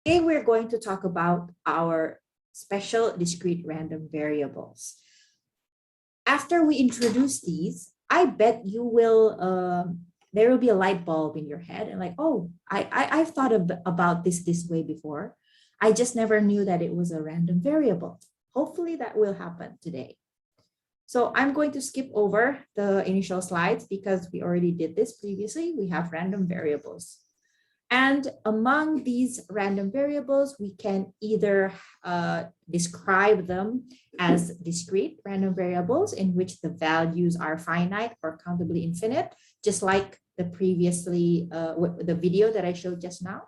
Today we're going to talk about our special discrete random variables. After we introduce these, I bet you will, there will be a light bulb in your head and like, oh, I've thought about this way before. I just never knew that it was a random variable. Hopefully that will happen today. So I'm going to skip over the initial slides because we already did this previously. We have random variables. And among these random variables, we can either describe them as discrete random variables in which the values are finite or countably infinite, just like the previously, the video that I showed just now.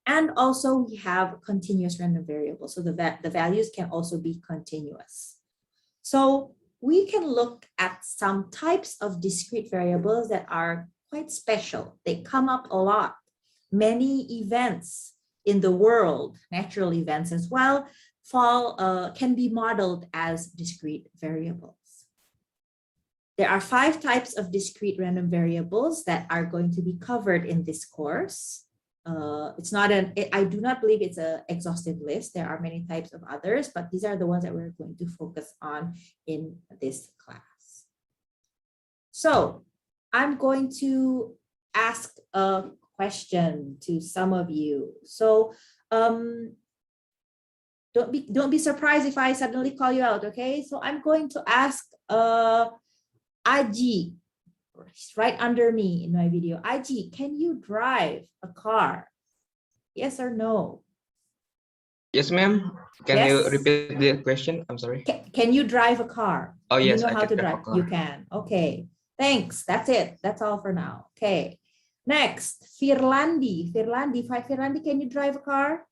And also we have continuous random variables. So the values can also be continuous. So we can look at some types of discrete variables that are quite special. They come up a lot. Many events in the world, natural events as well, can be modeled as discrete variables. There are 5 types of discrete random variables that are going to be covered in this course. I do not believe it's an exhaustive list. There are many types of others, but these are the ones that we're going to focus on in this class. So I'm going to ask a question to some of you. So don't be surprised if I suddenly call you out, okay? So I'm going to ask Aji, right under me in my video. Aji, can you drive a car? Yes or no? Yes, ma'am. Can you repeat the question? I'm sorry. Can you drive a car? Oh, yes, you know I how can to drive a drive. car. You can. Okay. Thanks. That's it. That's all for now. Okay. Next, Firlandi. Firlandi, can you drive a car?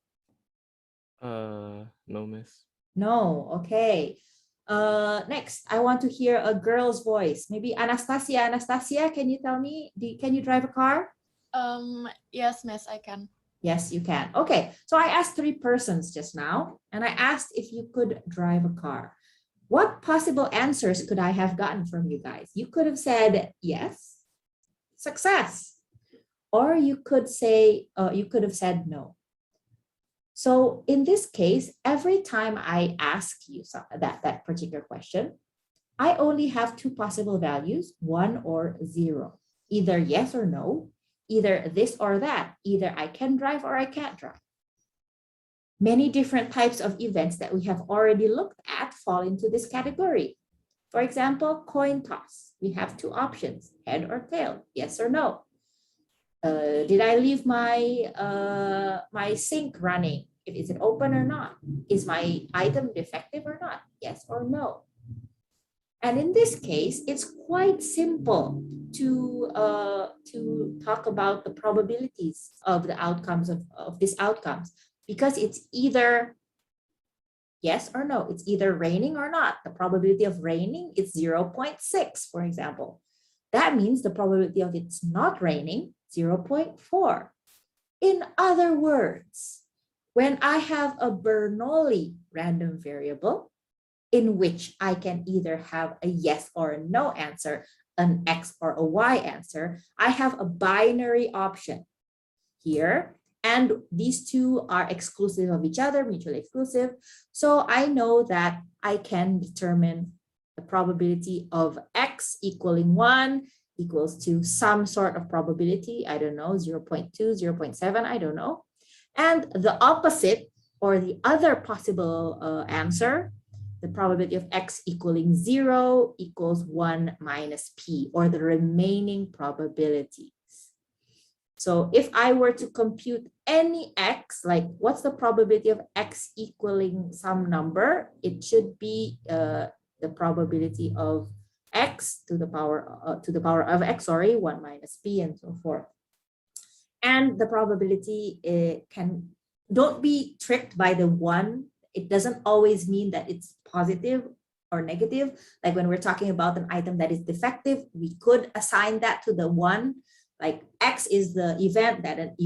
No, miss. No. Okay. Next, I want to hear a girl's voice. Maybe Anastasia. Anastasia, can you tell me, can you drive a car? Yes, miss, I can. Yes, you can. Okay, so I asked 3 persons just now, and I asked if you could drive a car. What possible answers could I have gotten from you guys? You could have said yes, success, or you could say, you could have said no. So in this case, every time I ask you that particular question, I only have 2 possible values, 1 or 0, either yes or no, either this or that, either I can drive or I can't drive. Many different types of events that we have already looked at fall into this category. For example, coin toss. We have 2 options, head or tail, yes or no. Did I leave my my sink running? Is it open or not? Is my item defective or not? Yes or no. And in this case, it's quite simple to talk about the probabilities of the outcomes of these outcomes, because it's either yes or no. It's either raining or not. The probability of raining is 0.6, for example. That means the probability of it's not raining, 0.4. In other words, when I have a Bernoulli random variable in which I can either have a yes or a no answer, an X or a Y answer, I have a binary option here. And these 2 are exclusive of each other, mutually exclusive. So I know that I can determine the probability of X equaling 1 equals to some sort of probability. I don't know, 0.2, 0.7, I don't know. And the opposite, or the other possible answer, the probability of X equaling 0 equals 1 minus P, or the remaining probabilities. So if I were to compute any X, like what's the probability of X equaling some number, it should be the probability of X to the power of X, sorry, 1 minus P and so forth. And the probability don't be tricked by the 1. It doesn't always mean that it's positive or negative. Like when we're talking about an item that is defective, we could assign that to the 1. Like X is the event that an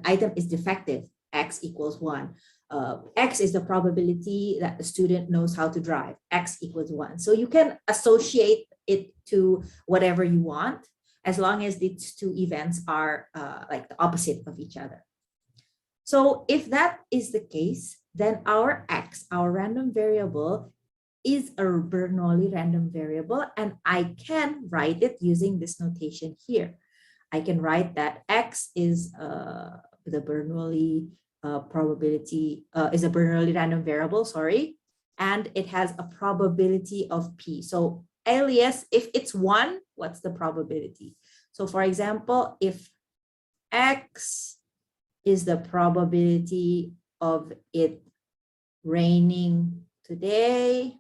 item is defective. X equals 1. X is the probability that the student knows how to drive. X equals 1. So you can associate it to whatever you want. as long as these two events are like the opposite of each other. So if that is the case, then our x, our random variable, is a Bernoulli random variable, and I can write it using this notation here. I can write that x is the Bernoulli probability, is a Bernoulli random variable, sorry, and it has a probability of p. So alias, if it's 1, what's the probability? So for example, if x is the probability of it raining today,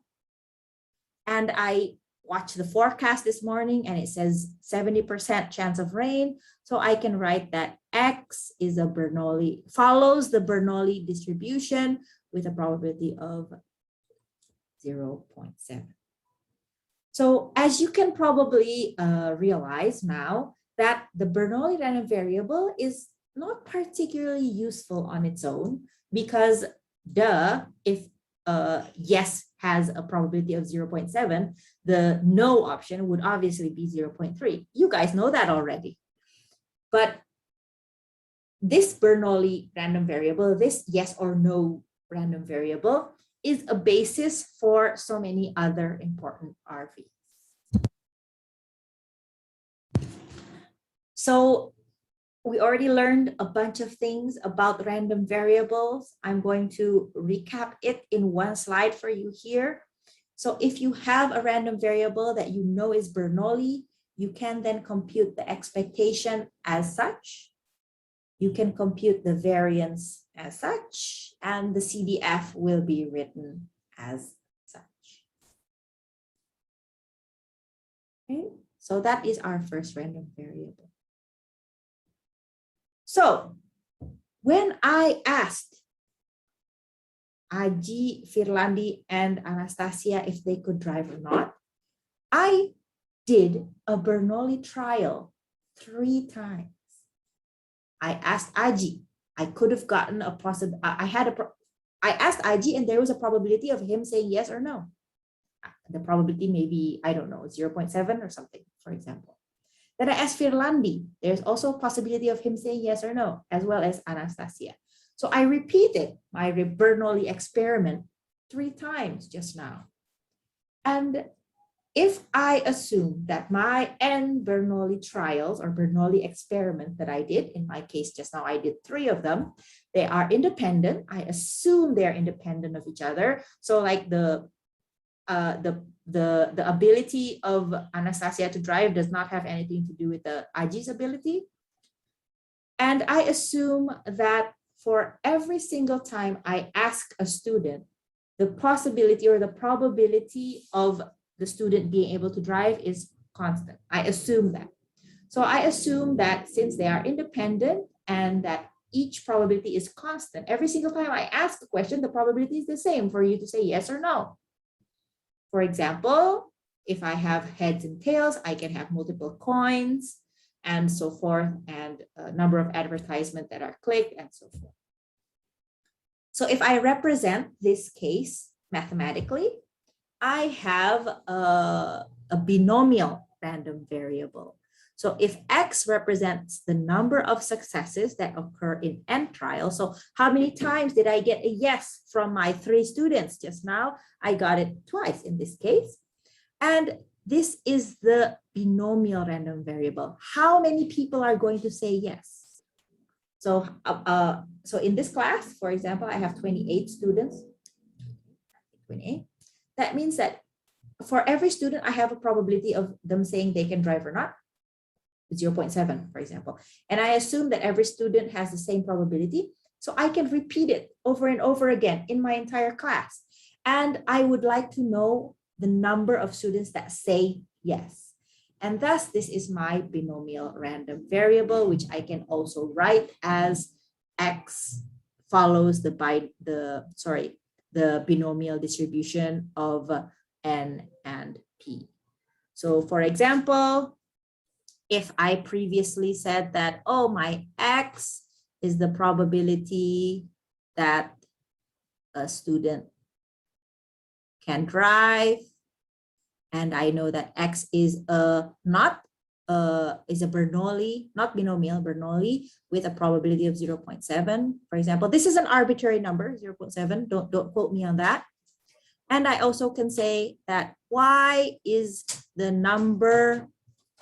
and I watched the forecast this morning and it says 70% chance of rain, so I can write that x is a Bernoulli, follows the Bernoulli distribution with a probability of 0.7. So as you can probably realize now, that the Bernoulli random variable is not particularly useful on its own, because if yes has a probability of 0.7, the no option would obviously be 0.3. You guys know that already. But this Bernoulli random variable, this yes or no random variable, is a basis for so many other important RVs. So we already learned a bunch of things about random variables. I'm going to recap it in one slide for you here. So if you have a random variable that you know is Bernoulli, you can then compute the expectation as such. You can compute the variance as such, and the CDF will be written as such. Okay, so that is our first random variable. So when I asked Aji, Firlandi, and Anastasia if they could drive or not, I did a Bernoulli trial 3 times. I asked Aji, I could have gotten a possible, I asked Aji and there was a probability of him saying yes or no. The probability may be, I don't know, 0.7 or something, for example. Then I asked Firlandi, there's also a possibility of him saying yes or no, as well as Anastasia. So I repeated my Bernoulli experiment 3 times just now. And if I assume that my n Bernoulli trials or Bernoulli experiment that I did, in my case just now I did 3 of them, they are independent. I assume they're independent of each other. So like the ability of Anastasia to drive does not have anything to do with the Aji's ability. And I assume that for every single time I ask a student, the possibility or the probability of the student being able to drive is constant. I assume that. So I assume that since they are independent and that each probability is constant, every single time I ask a question, the probability is the same for you to say yes or no. For example, if I have heads and tails, I can have multiple coins and so forth, and a number of advertisements that are clicked and so forth. So if I represent this case mathematically, I have a binomial random variable. So if X represents the number of successes that occur in n trials, so how many times did I get a yes from my 3 students just now? I got it twice in this case. And this is the binomial random variable. How many people are going to say yes? So, so in this class, for example, I have 28 students. 28. That means that for every student, I have a probability of them saying they can drive or not, 0.7, for example. And I assume that every student has the same probability. So I can repeat it over and over again in my entire class. And I would like to know the number of students that say yes. And thus, this is my binomial random variable, which I can also write as X follows the binomial distribution of n and p. So for example, if I previously said that, oh, my X is the probability that a student can drive, and I know that X is a not is a Bernoulli, not binomial, Bernoulli with a probability of 0.7. For example, this is an arbitrary number, 0.7. Don't quote me on that. And I also can say that Y is the number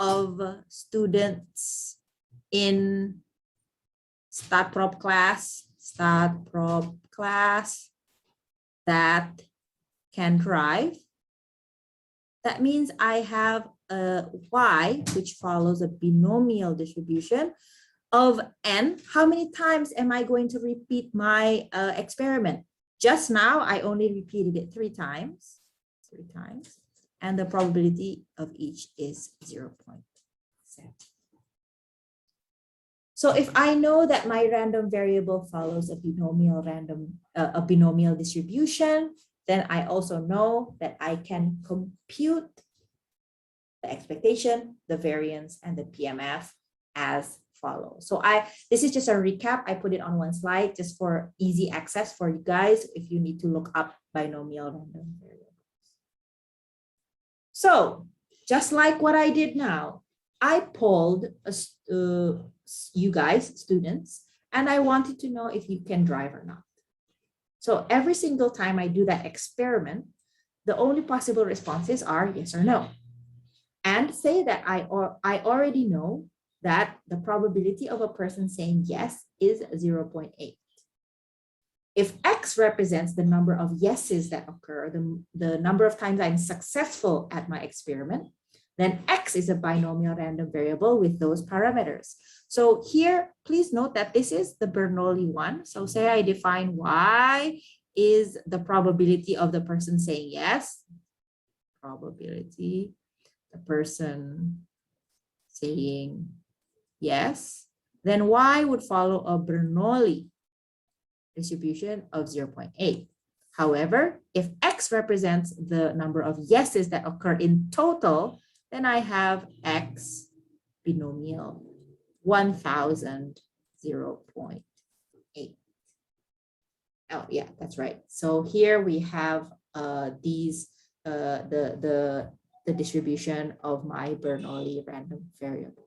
of students in Statprob class that can drive. That means I have a Y, which follows a binomial distribution of N. How many times am I going to repeat my experiment? Just now, I only repeated it 3 times, and the probability of each is 0.7. So if I know that my random variable follows a binomial distribution, then I also know that I can compute the expectation, the variance, and the PMF as follows. So this is just a recap. I put it on one slide just for easy access for you guys if you need to look up binomial random variables. So just like what I did now, I polled you guys, students, and I wanted to know if you can drive or not. So every single time I do that experiment, the only possible responses are yes or no. And say that I already know that the probability of a person saying yes is 0.8. If X represents the number of yeses that occur, the number of times I'm successful at my experiment, then X is a binomial random variable with those parameters. So here, please note that this is the Bernoulli one. So say I define Y is the probability of the person saying yes, probability, the person saying yes, then Y would follow a Bernoulli distribution of 0.8. However, if X represents the number of yeses that occur in total, then I have X binomial 1000 0.8. Oh yeah, that's right. So here we have the distribution of my Bernoulli random variable.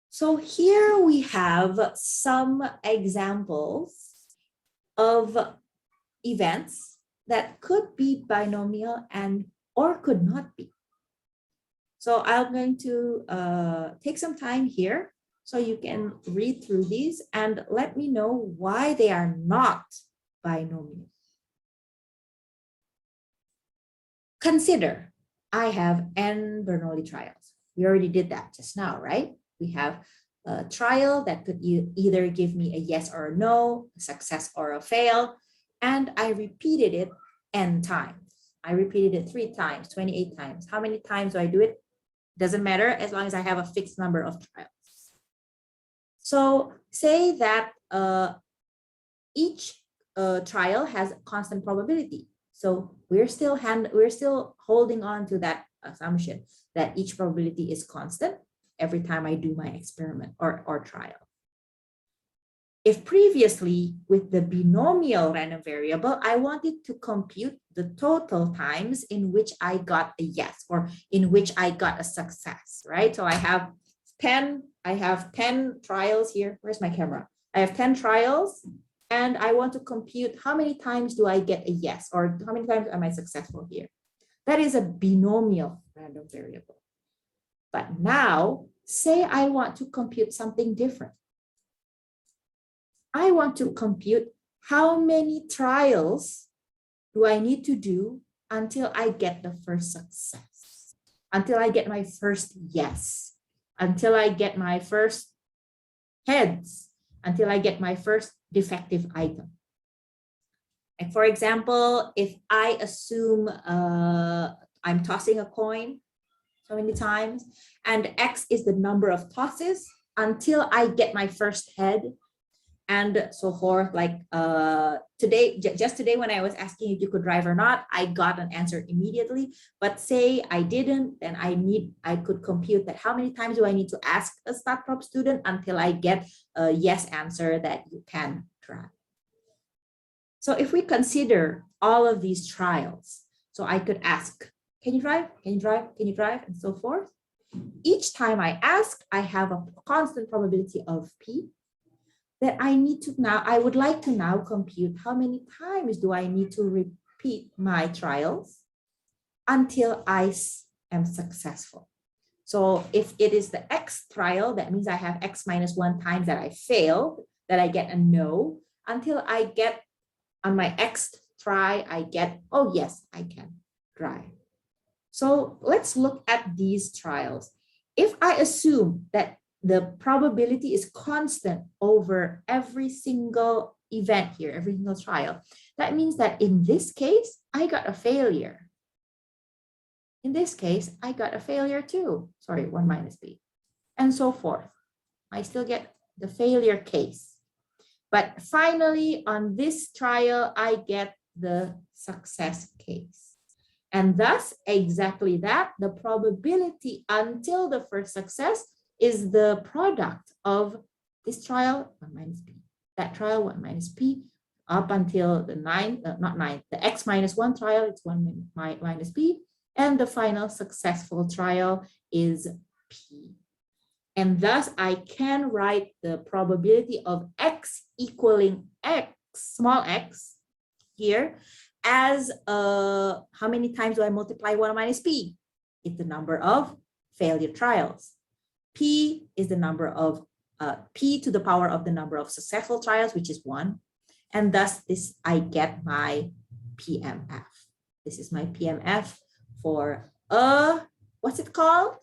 So here we have some examples of events that could be binomial and or could not be. So I'm going to take some time here so you can read through these and let me know why they are not binomial. Consider, I have n Bernoulli trials. We already did that just now, right? We have a trial that could either give me a yes or a no, a success or a fail, and I repeated it n times. I repeated it 3 times, 28 times. How many times do I do it? Doesn't matter as long as I have a fixed number of trials. So say that each trial has a constant probability. So we're still holding on to that assumption that each probability is constant every time I do my experiment or trial. If previously with the binomial random variable, I wanted to compute the total times in which I got a yes or in which I got a success, right? So I have 10 trials here. Where's my camera? I have 10 trials and I want to compute how many times do I get a yes or how many times am I successful here? That is a binomial random variable. But now say I want to compute something different. I want to compute how many trials do I need to do until I get the first success, until I get my first yes, until I get my first heads, until I get my first defective item. And for example, if I assume I'm tossing a coin so many times and X is the number of tosses until I get my first head, and so forth, like just today when I was asking if you could drive or not, I got an answer immediately. But say I didn't, then I could compute that how many times do I need to ask a Statprob student until I get a yes answer that you can drive. So if we consider all of these trials, so I could ask, Can you drive? Can you drive? Can you drive? And so forth. Each time I ask, I have a constant probability of P that I need to now, I would like to now compute how many times do I need to repeat my trials until I am successful. So if it is the X trial, that means I have X minus 1 times that I failed, that I get a no, until I get on my X try, I get, oh yes, I can drive. So let's look at these trials. If I assume that the probability is constant over every single event here, every single trial, that means that in this case, I got a failure. In this case, I got a failure too. Sorry, 1 minus B, and so forth. I still get the failure case. But finally, on this trial, I get the success case. And thus, exactly that, the probability until the first success is the product of this trial, 1 minus P, that trial, 1 minus P, up until the the X minus 1 trial, it's 1 minus P, and the final successful trial is P. And thus, I can write the probability of X equaling X, small x, here, as how many times do I multiply 1 minus P? It's the number of failure trials. P is the number of P to the power of the number of successful trials, which is 1. And thus this, I get my PMF. This is my PMF for what's it called?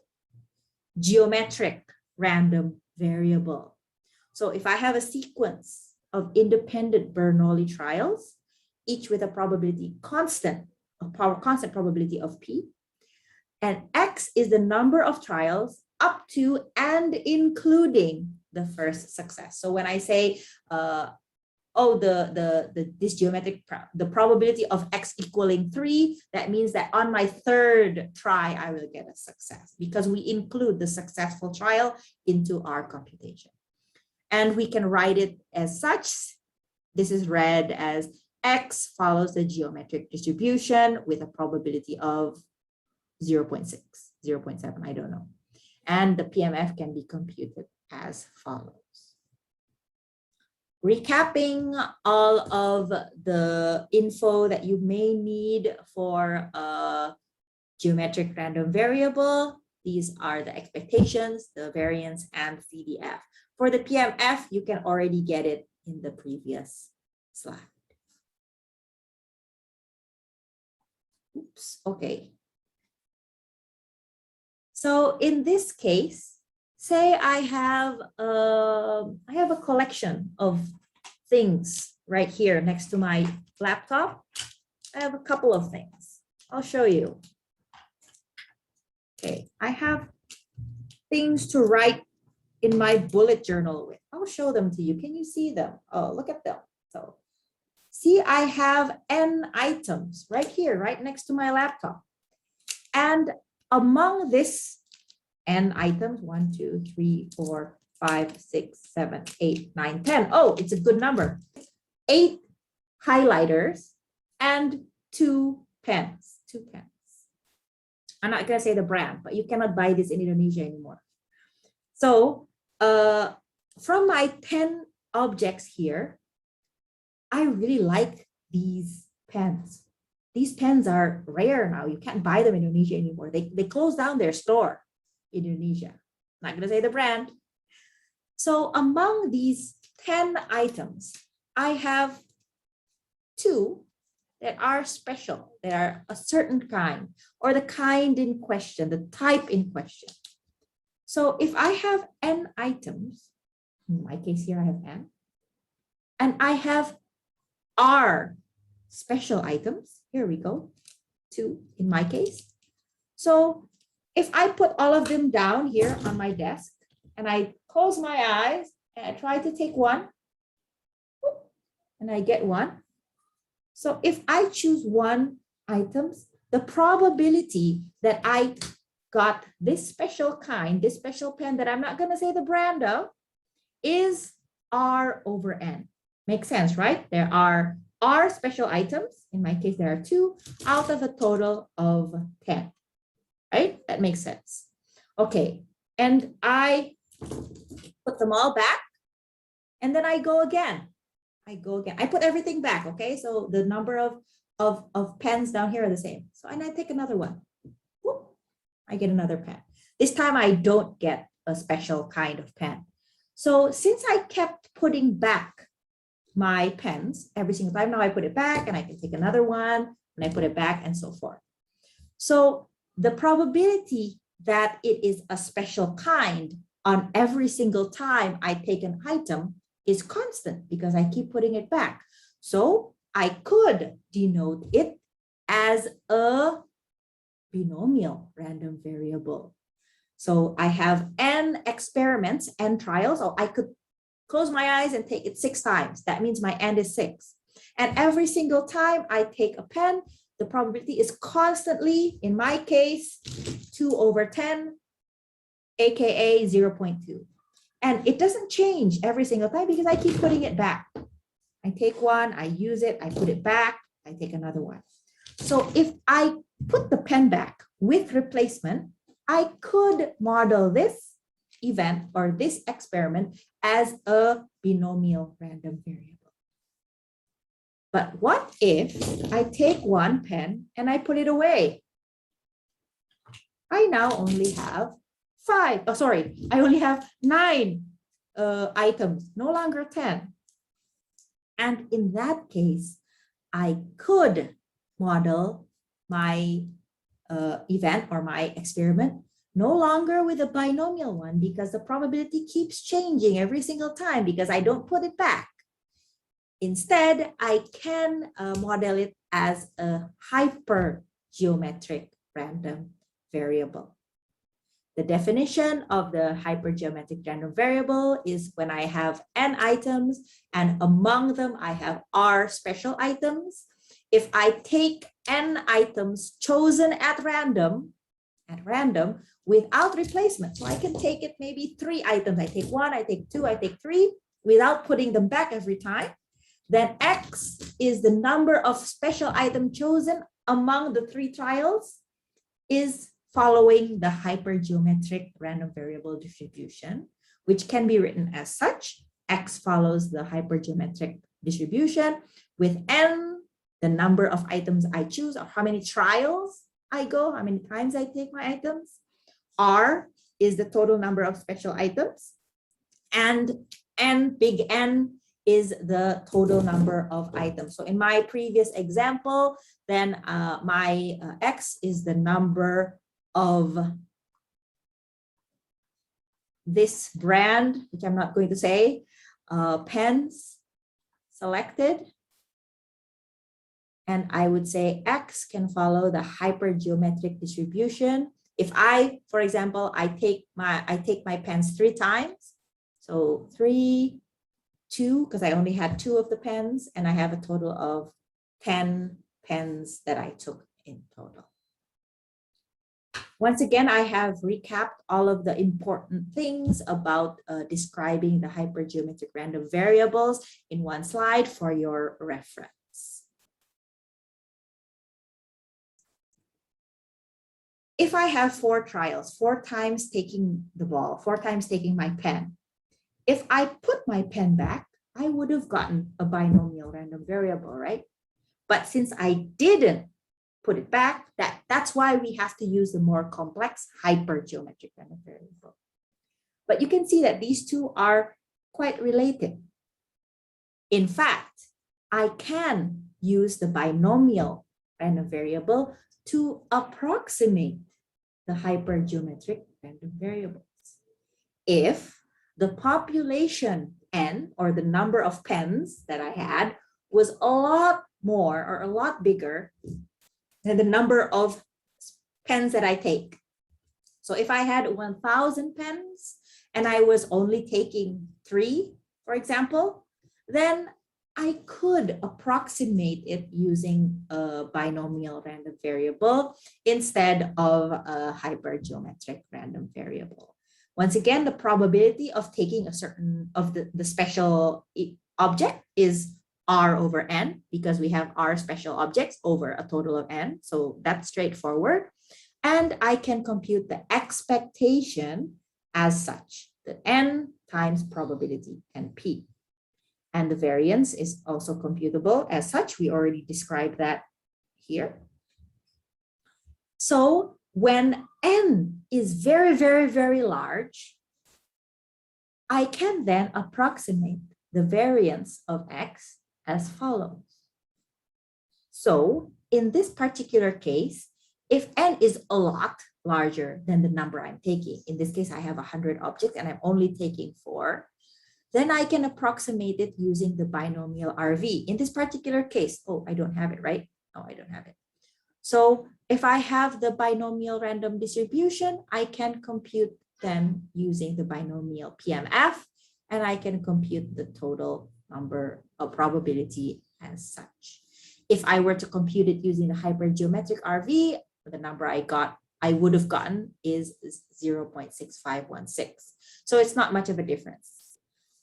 Geometric random variable. So if I have a sequence of independent Bernoulli trials, each with a probability constant, constant probability of P, and X is the number of trials up to and including the first success. So when I say, this geometric, the probability of X equaling 3, that means that on my third try, I will get a success because we include the successful trial into our computation. And we can write it as such. This is read as X follows the geometric distribution with a probability of 0.6, 0.7, I don't know. And the PMF can be computed as follows. Recapping all of the info that you may need for a geometric random variable, these are the expectations, the variance, and CDF. For the PMF, you can already get it in the previous slide. Oops, okay. So in this case, say I have a collection of things right here next to my laptop. I have a couple of things. I'll show you. Okay, I have things to write in my bullet journal with. I'll show them to you. Can you see them? Oh, look at them. So see, I have N items right here, right next to my laptop. And among this N items, 1, 2, 3, 4, 5, 6, 7, 8, 9, 10. Oh, it's a good number. 8 highlighters and 2 pens. 2 pens. I'm not going to say the brand, but you cannot buy this in Indonesia anymore. So from my 10 objects here, I really like these pens. These pens are rare now. You can't buy them in Indonesia anymore. They closed down their store in Indonesia. I'm not going to say the brand. So among these 10 items, I have 2 that are special. They are a certain kind, or the kind in question, the type in question. So if I have N items, in my case here I have N, and I have R special items, here we go, 2 in my case. So if I put all of them down here on my desk and I close my eyes and I try to take one, and I get 1. So if I choose 1 items, the probability that I got this special kind, this special pen that I'm not going to say the brand of, is R over N. Makes sense, right? There are R special items, in my case, there are 2 out of a total of 10, right? That makes sense. Okay, and I put them all back, and then I go again. I put everything back, okay? So the number of pens down here are the same. So, and I take another one. Whoop, I get another pen. This time I don't get a special kind of pen. So since I kept putting back my pens every single time, now I put it back and I can take another one and I put it back and so forth. So the probability that it is a special kind on every single time I take an item is constant because I keep putting it back. So I could denote it as a binomial random variable. So I have n experiments, n trials, so I could close my eyes and take it 6 times. That means my n is 6. And every single time I take a pen, the probability is constantly, in my case, 2/10, aka 0.2. And it doesn't change every single time because I keep putting it back. I take one, I use it, I put it back, I take another one. So if I put the pen back with replacement, I could model this event or this experiment as a binomial random variable. But what if I take one pen and I put it away? I now only have 5. Oh, sorry, I only have 9 items, no longer 10. And in that case, I could model my event or my experiment no longer with a binomial one because the probability keeps changing every single time because I don't put it back. Instead, I can model it as a hypergeometric random variable. The definition of the hypergeometric random variable is when I have n items and among them I have r special items. If I take n items chosen at random without replacement, so I can take it maybe 3 items. I take 1, I take 2, I take 3 without putting them back every time. Then x is the number of special items chosen among the 3 trials is following the hypergeometric random variable distribution, which can be written as such. X follows the hypergeometric distribution with n, the number of items I choose or how many trials I go, how many times I take my items. R is the total number of special items. And n, big N, is the total number of items. So in my previous example, then my X is the number of this brand, which I'm not going to say, pens selected. And I would say X can follow the hypergeometric distribution. If I, for example, I take my pens 3 times. So 3, 2, because I only had 2 of the pens, and I have a total of 10 pens that I took in total. Once again, I have recapped all of the important things about describing the hypergeometric random variables in one slide for your reference. If I have 4 trials, 4 times taking the ball, 4 times taking my pen, if I put my pen back, I would have gotten a binomial random variable, right? But since I didn't put it back, that's why we have to use the more complex hypergeometric random variable. But you can see that these two are quite related. In fact, I can use the binomial random variable to approximate the hypergeometric random variables. If the population n, or the number of pens that I had, was a lot more or a lot bigger than the number of pens that I take. So if I had 1,000 pens and I was only taking 3, for example, then I could approximate it using a binomial random variable instead of a hypergeometric random variable. Once again, the probability of taking a certain of the special object is R over N because we have R special objects over a total of N. So that's straightforward. And I can compute the expectation as such, the N times probability and P. And the variance is also computable as such. We already described that here. So when N is very, very, very large, I can then approximate the variance of X as follows. So in this particular case, if N is a lot larger than the number I'm taking, in this case, I have 100 objects and I'm only taking 4, then I can approximate it using the binomial R.V. In this particular case, oh, I don't have it, right? No, I don't have it. So if I have the binomial random distribution, I can compute then using the binomial PMF, and I can compute the total number of probability as such. If I were to compute it using the hypergeometric R.V., the number I would have gotten is 0.6516. So it's not much of a difference.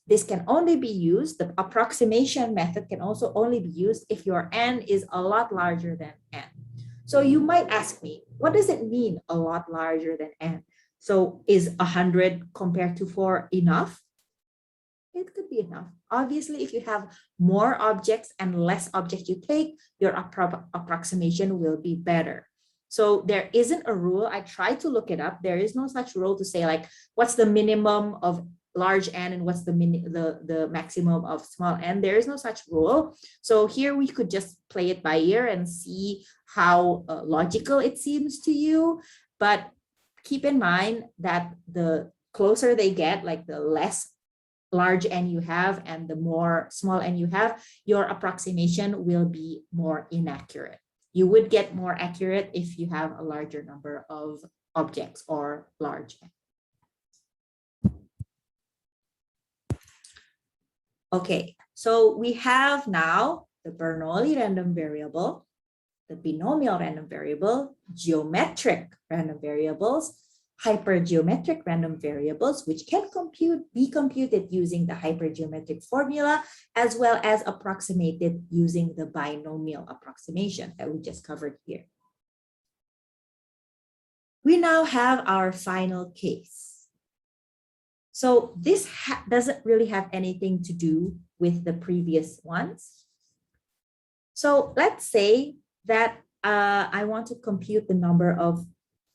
This can only be used, the approximation method can also only be used if your N is a lot larger than N. So you might ask me, what does it mean a lot larger than N? So is 100 compared to 4 enough? It could be enough. Obviously, if you have more objects and less objects you take, your approximation will be better. So there isn't a rule. I tried to look it up. There is no such rule to say like, what's the minimum of large N and what's the maximum of small n. There is no such rule. So here we could just play it by ear and see how logical it seems to you. But keep in mind that the closer they get, like the less large N you have and the more small n you have, your approximation will be more inaccurate. You would get more accurate if you have a larger number of objects or large N. Okay, so we have now the Bernoulli random variable, the binomial random variable, geometric random variables, hypergeometric random variables, which can be computed using the hypergeometric formula, as well as approximated using the binomial approximation that we just covered here. We now have our final case. So this doesn't really have anything to do with the previous ones. So let's say that I want to compute the number of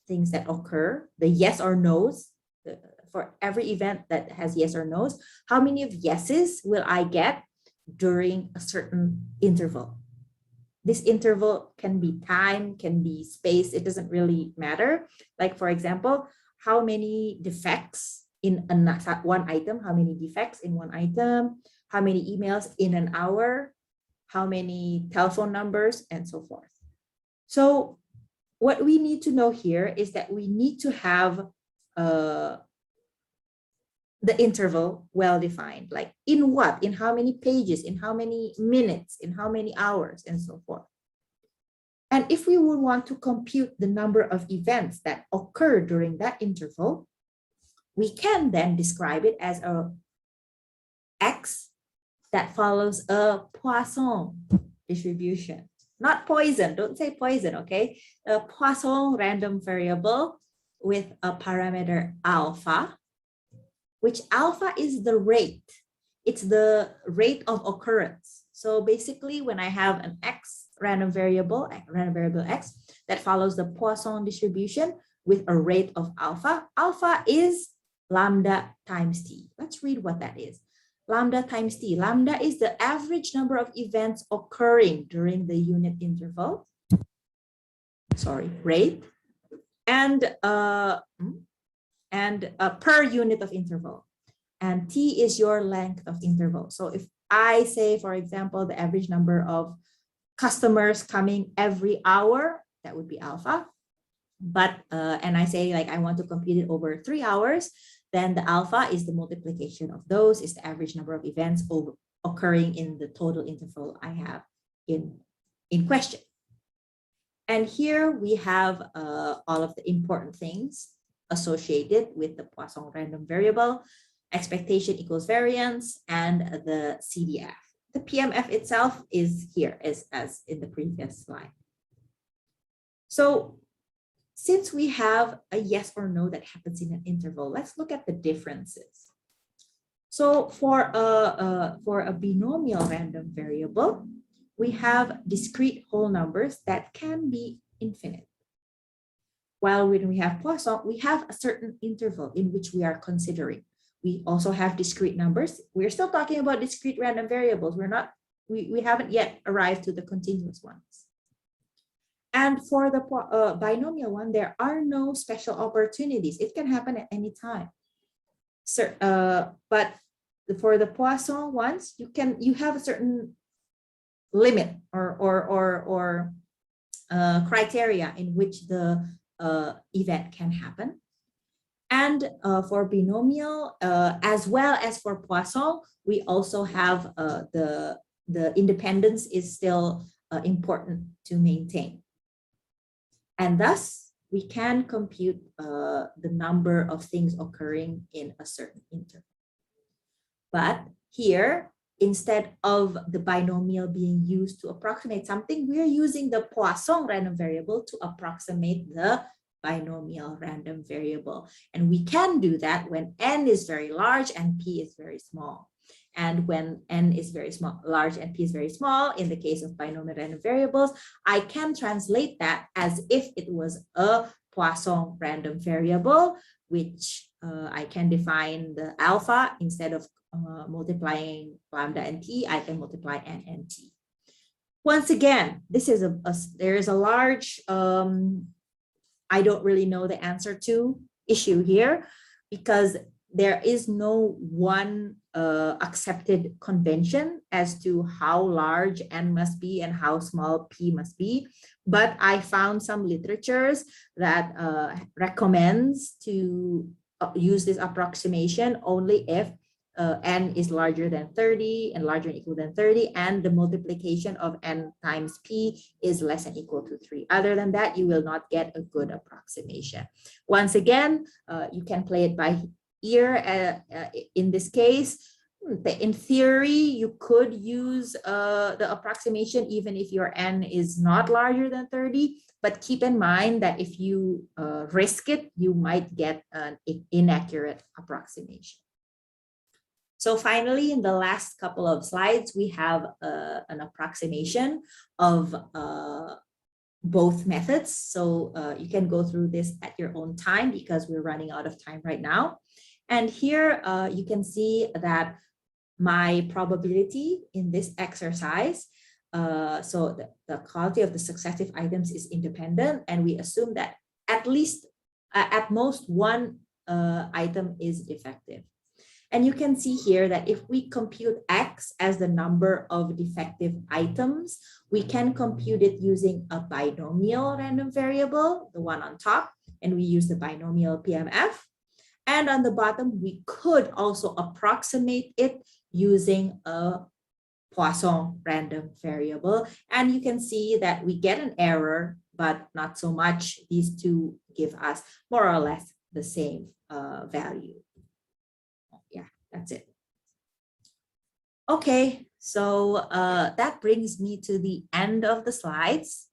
things that occur, the yes or no's, for every event that has yes or no's. How many of yeses will I get during a certain interval? This interval can be time, can be space, it doesn't really matter. Like for example, how many defects in one item, how many defects in one item, how many emails in an hour, how many telephone numbers, and so forth. So what we need to know here is that we need to have the interval well defined, like in what, in how many pages, in how many minutes, in how many hours, and so forth. And if we would want to compute the number of events that occur during that interval, we can then describe it as a X that follows a Poisson distribution. Not Poisson, don't say Poisson, okay? A Poisson random variable with a parameter alpha, which alpha is the rate. It's the rate of occurrence. So basically when I have an X random variable X that follows the Poisson distribution with a rate of alpha, alpha is lambda times t. Let's read what that is. Lambda times t. Lambda is the average number of events occurring during the unit interval. Sorry, rate. And per unit of interval. And t is your length of interval. So if I say, for example, the average number of customers coming every hour, that would be alpha. But and I say like I want to compute it over 3 hours, then the alpha is the multiplication of those, is the average number of events occurring in the total interval I have in question. And here we have all of the important things associated with the Poisson random variable, expectation equals variance, and the CDF. the PMF itself is here as in the previous slide. So since we have a yes or no that happens in an interval, let's look at the differences. So for a binomial random variable, we have discrete whole numbers that can be infinite. While when we have Poisson, we have a certain interval in which we are considering. We also have discrete numbers. We're still talking about discrete random variables. We haven't yet arrived to the continuous ones. And for the binomial one, there are no special opportunities. It can happen at any time. So, but for the Poisson ones, you have a certain limit or criteria in which the event can happen. And for binomial, as well as for Poisson, we also have the independence is still important to maintain. And thus, we can compute the number of things occurring in a certain interval. But here, instead of the binomial being used to approximate something, we're using the Poisson random variable to approximate the binomial random variable. And we can do that when n is very large and p is very small. And when n is very small, large and p is very small, in the case of binomial random variables, I can translate that as if it was a Poisson random variable, which I can define the alpha instead of multiplying lambda and t, I can multiply n and t. Once again, this is there is a large, I don't really know the answer to issue here, because there is no one accepted convention as to how large n must be and how small p must be. But I found some literatures that recommends to use this approximation only if n is larger than 30 and larger than or equal than 30, and the multiplication of n times p is less than or equal to 3. Other than that, you will not get a good approximation. Once again, you can play it by ear. In this case, in theory, you could use the approximation even if your n is not larger than 30, but keep in mind that if you risk it, you might get an inaccurate approximation. So finally, in the last couple of slides, we have an approximation of both methods. So you can go through this at your own time because we're running out of time right now. And here you can see that my probability in this exercise, so the quality of the successive items is independent, and we assume that at least, at most one item is defective. And you can see here that if we compute x as the number of defective items, we can compute it using a binomial random variable, the one on top, and we use the binomial PMF. And on the bottom, we could also approximate it using a Poisson random variable. And you can see that we get an error, but not so much. These two give us more or less the same value. Yeah, that's it. Okay, so that brings me to the end of the slides.